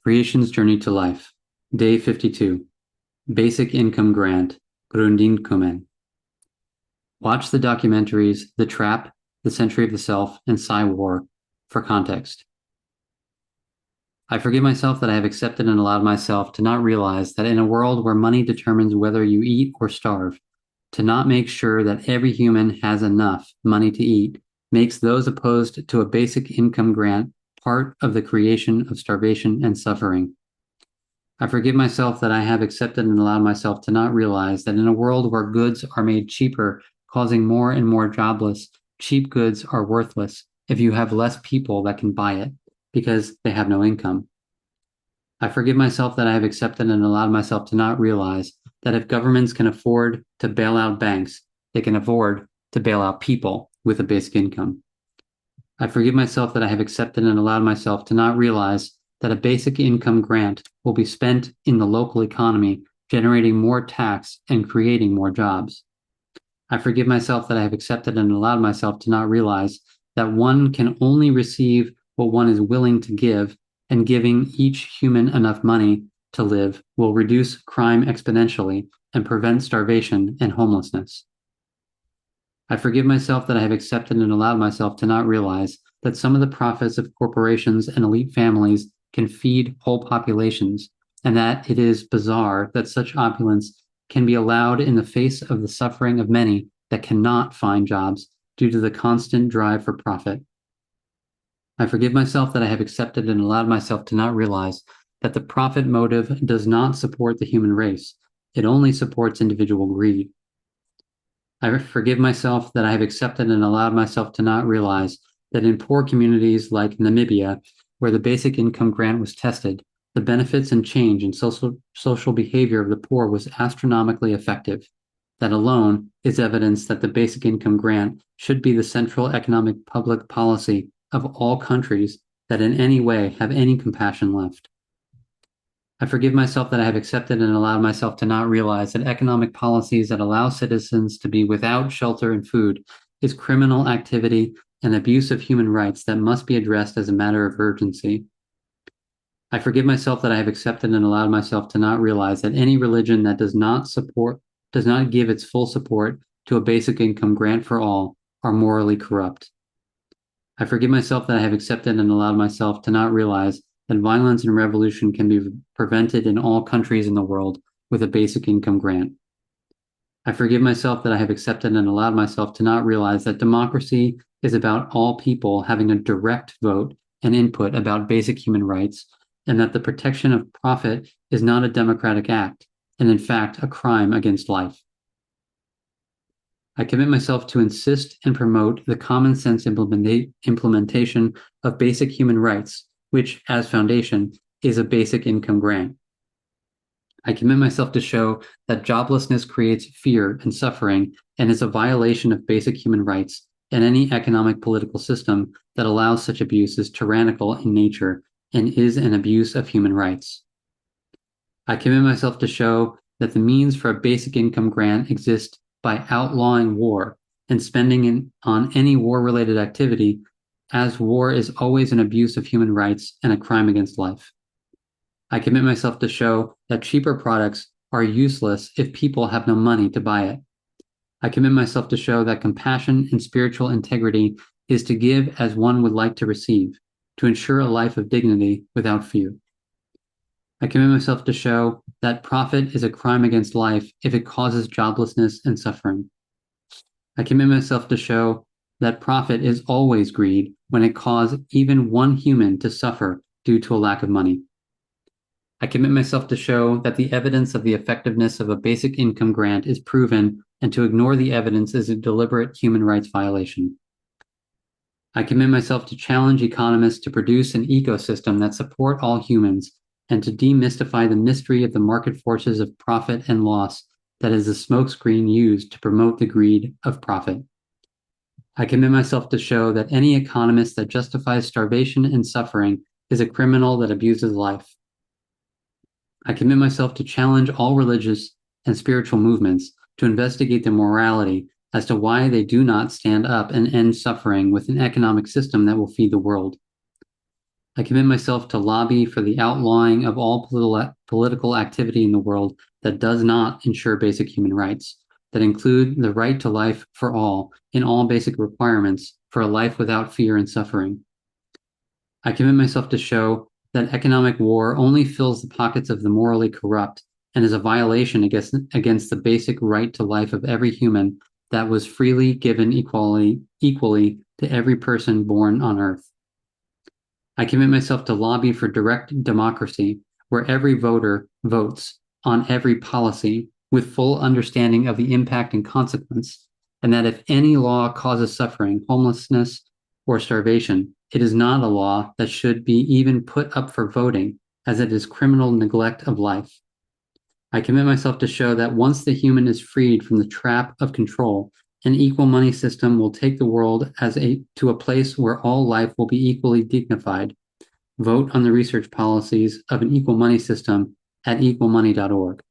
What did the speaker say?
Creation's Journey to Life, Day 52, Basic Income Grant, Grundeinkommen. Watch the documentaries The Trap, The Century of the Self, and Psy-War for context. I forgive myself that I have accepted and allowed myself to not realize that in a world where money determines whether you eat or starve, to not make sure that every human has enough money to eat makes those opposed to a basic income grant part of the creation of starvation and suffering. I forgive myself that I have accepted and allowed myself to not realize that in a world where goods are made cheaper, causing more and more jobless, cheap goods are worthless if you have less people that can buy it because they have no income. I forgive myself that I have accepted and allowed myself to not realize that if governments can afford to bail out banks, they can afford to bail out people with a basic income. I forgive myself that I have accepted and allowed myself to not realize that a basic income grant will be spent in the local economy, generating more tax and creating more jobs. I forgive myself that I have accepted and allowed myself to not realize that one can only receive what one is willing to give, and giving each human enough money to live will reduce crime exponentially and prevent starvation and homelessness. I forgive myself that I have accepted and allowed myself to not realize that some of the profits of corporations and elite families can feed whole populations, and that it is bizarre that such opulence can be allowed in the face of the suffering of many that cannot find jobs due to the constant drive for profit. I forgive myself that I have accepted and allowed myself to not realize that the profit motive does not support the human race. It only supports individual greed. I forgive myself that I have accepted and allowed myself to not realize that in poor communities like Namibia, where the basic income grant was tested, the benefits and change in social behavior of the poor was astronomically effective. That alone is evidence that the basic income grant should be the central economic public policy of all countries that in any way have any compassion left. I forgive myself that I have accepted and allowed myself to not realize that economic policies that allow citizens to be without shelter and food is criminal activity and abuse of human rights that must be addressed as a matter of urgency. I forgive myself that I have accepted and allowed myself to not realize that any religion that does not give its full support to a basic income grant for all are morally corrupt. I forgive myself that I have accepted and allowed myself to not realize that violence and revolution can be prevented in all countries in the world with a basic income grant. I forgive myself that I have accepted and allowed myself to not realize that democracy is about all people having a direct vote and input about basic human rights, and that the protection of profit is not a democratic act, and in fact, a crime against life. I commit myself to insist and promote the common sense implementation of basic human rights, which, as foundation, is a basic income grant. I commit myself to show that joblessness creates fear and suffering and is a violation of basic human rights, and any economic political system that allows such abuse is tyrannical in nature and is an abuse of human rights. I commit myself to show that the means for a basic income grant exist by outlawing war and spending on any war-related activity, as war is always an abuse of human rights and a crime against life. I commit myself to show that cheaper products are useless if people have no money to buy it. I commit myself to show that compassion and spiritual integrity is to give as one would like to receive, to ensure a life of dignity without fear. I commit myself to show that profit is a crime against life if it causes joblessness and suffering. I commit myself to show that profit is always greed when it causes even one human to suffer due to a lack of money. I commit myself to show that the evidence of the effectiveness of a basic income grant is proven, and to ignore the evidence is a deliberate human rights violation. I commit myself to challenge economists to produce an ecosystem that support all humans and to demystify the mystery of the market forces of profit and loss that is the smokescreen used to promote the greed of profit. I commit myself to show that any economist that justifies starvation and suffering is a criminal that abuses life. I commit myself to challenge all religious and spiritual movements to investigate the morality as to why they do not stand up and end suffering with an economic system that will feed the world. I commit myself to lobby for the outlawing of all political activity in the world that does not ensure basic human rights, that include the right to life for all in all basic requirements for a life without fear and suffering. I commit myself to show that economic war only fills the pockets of the morally corrupt and is a violation against the basic right to life of every human that was freely given equally to every person born on earth. I commit myself to lobby for direct democracy, where every voter votes on every policy with full understanding of the impact and consequence, and that if any law causes suffering, homelessness, or starvation, it is not a law that should be even put up for voting, as it is criminal neglect of life. I commit myself to show that once the human is freed from the trap of control, an equal money system will take the world to a place where all life will be equally dignified. Vote on the research policies of an equal money system at equalmoney.org.